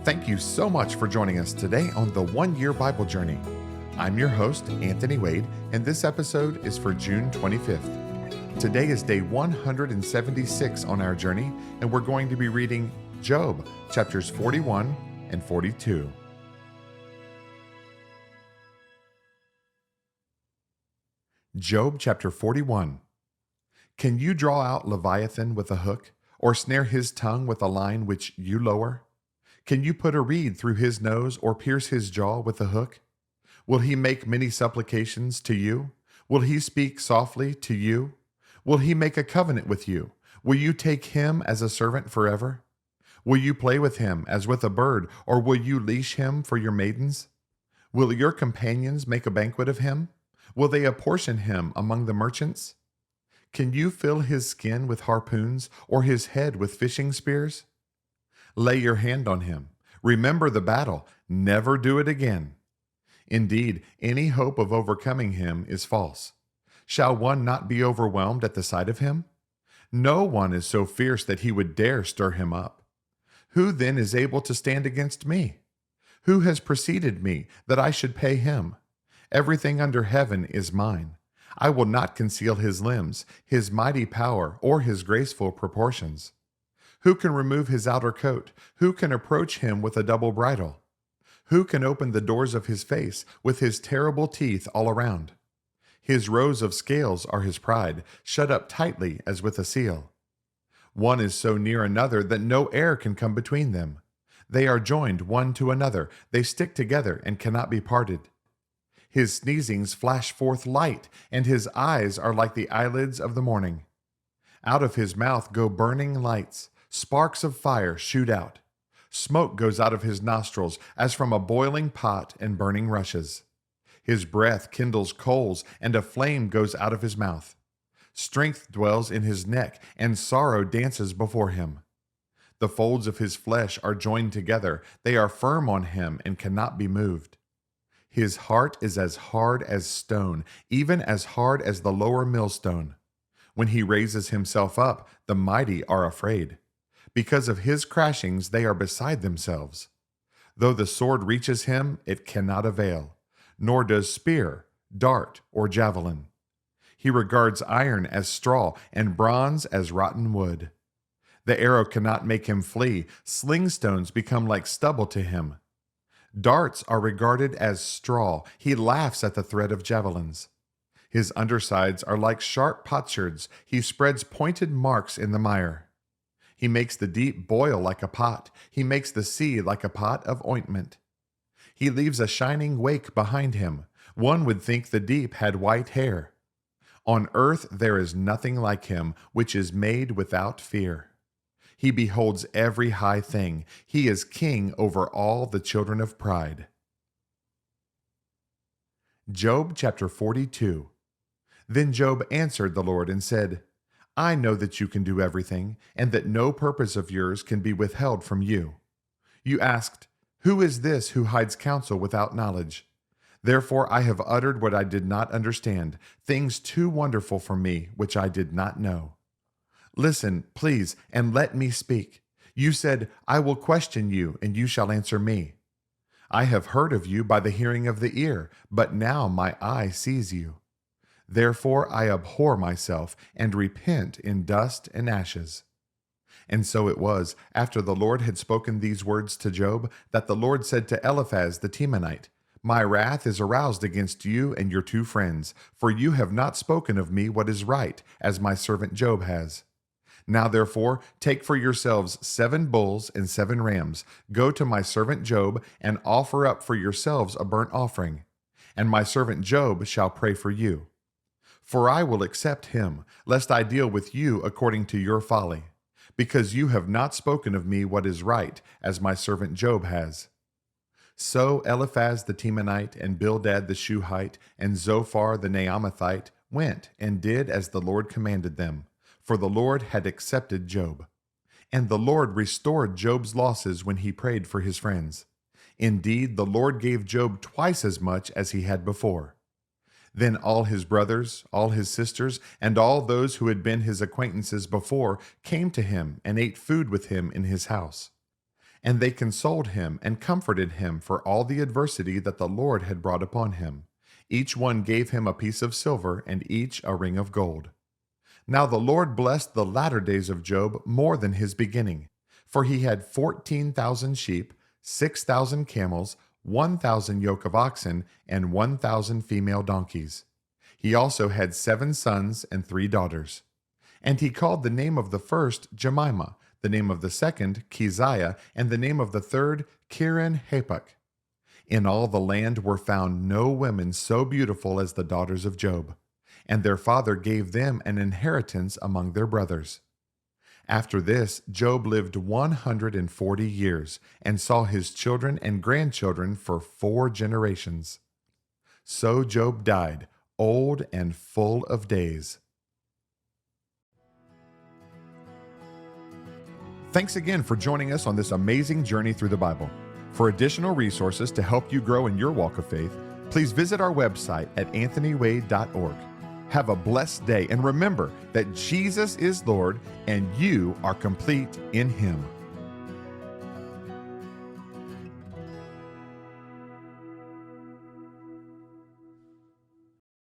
Thank you so much for joining us today on the 1 Year Bible Journey. I'm your host, Anthony Wade, and this episode is for June 25th. Today is day 176 on our journey, and we're going to be reading Job, chapters 41 and 42. Job chapter 41. Can you draw out Leviathan with a hook, or snare his tongue with a line which you lower? Can you put a reed through his nose, or pierce his jaw with a hook? Will he make many supplications to you? Will he speak softly to you? Will he make a covenant with you? Will you take him as a servant forever? Will you play with him as with a bird, or will you leash him for your maidens? Will your companions make a banquet of him? Will they apportion him among the merchants? Can you fill his skin with harpoons, or his head with fishing spears? Lay your hand on him. Remember the battle. Never do it again. Indeed, any hope of overcoming him is false. Shall one not be overwhelmed at the sight of him? No one is so fierce that he would dare stir him up. Who then is able to stand against me? Who has preceded me that I should pay him? Everything under heaven is mine. I will not conceal his limbs, his mighty power, or his graceful proportions. Who can remove his outer coat? Who can approach him with a double bridle? Who can open the doors of his face with his terrible teeth all around? His rows of scales are his pride, shut up tightly as with a seal. One is so near another that no air can come between them. They are joined one to another. They stick together and cannot be parted. His sneezings flash forth light, and his eyes are like the eyelids of the morning. Out of his mouth go burning lights. Sparks of fire shoot out. Smoke goes out of his nostrils as from a boiling pot and burning rushes. His breath kindles coals, and a flame goes out of his mouth. Strength dwells in his neck, and sorrow dances before him. The folds of his flesh are joined together. They are firm on him and cannot be moved. His heart is as hard as stone, even as hard as the lower millstone. When he raises himself up, the mighty are afraid. Because of his crashings, they are beside themselves. Though the sword reaches him, it cannot avail, nor does spear, dart, or javelin. He regards iron as straw, and bronze as rotten wood. The arrow cannot make him flee. Sling stones become like stubble to him. Darts are regarded as straw. He laughs at the threat of javelins. His undersides are like sharp potsherds. He spreads pointed marks in the mire. He makes the deep boil like a pot. He makes the sea like a pot of ointment. He leaves a shining wake behind him. One would think the deep had white hair. On earth there is nothing like him, which is made without fear. He beholds every high thing. He is king over all the children of pride. Job chapter 42. Then Job answered the Lord and said, I know that you can do everything, and that no purpose of yours can be withheld from you. You asked, Who is this who hides counsel without knowledge? Therefore I have uttered what I did not understand, things too wonderful for me, which I did not know. Listen, please, and let me speak. You said, I will question you, and you shall answer me. I have heard of you by the hearing of the ear, but now my eye sees you. Therefore I abhor myself, and repent in dust and ashes. And so it was, after the Lord had spoken these words to Job, that the Lord said to Eliphaz the Temanite, My wrath is aroused against you and your two friends, for you have not spoken of me what is right, as my servant Job has. Now therefore, take for yourselves 7 bulls and 7 rams, go to my servant Job, and offer up for yourselves a burnt offering. And my servant Job shall pray for you. For I will accept him, lest I deal with you according to your folly, because you have not spoken of me what is right, as my servant Job has. So Eliphaz the Temanite, and Bildad the Shuhite, and Zophar the Naamathite went and did as the Lord commanded them, for the Lord had accepted Job. And the Lord restored Job's losses when he prayed for his friends. Indeed, the Lord gave Job twice as much as he had before. Then all his brothers, all his sisters, and all those who had been his acquaintances before came to him and ate food with him in his house. And they consoled him and comforted him for all the adversity that the Lord had brought upon him. Each one gave him a piece of silver, and each a ring of gold. Now the Lord blessed the latter days of Job more than his beginning, for he had 14,000 sheep, 6,000 camels, 1,000 yoke of oxen, and 1,000 female donkeys. He also had 7 sons and 3 daughters. And he called the name of the first Jemimah, the name of the second Keziah, and the name of the third Kirin-Hapuk. In all the land were found no women so beautiful as the daughters of Job, and their father gave them an inheritance among their brothers. After this, Job lived 140 years, and saw his children and grandchildren for 4 generations. So Job died, old and full of days. Thanks again for joining us on this amazing journey through the Bible. For additional resources to help you grow in your walk of faith, please visit our website at anthonywade.org. Have a blessed day, and remember that Jesus is Lord and you are complete in Him.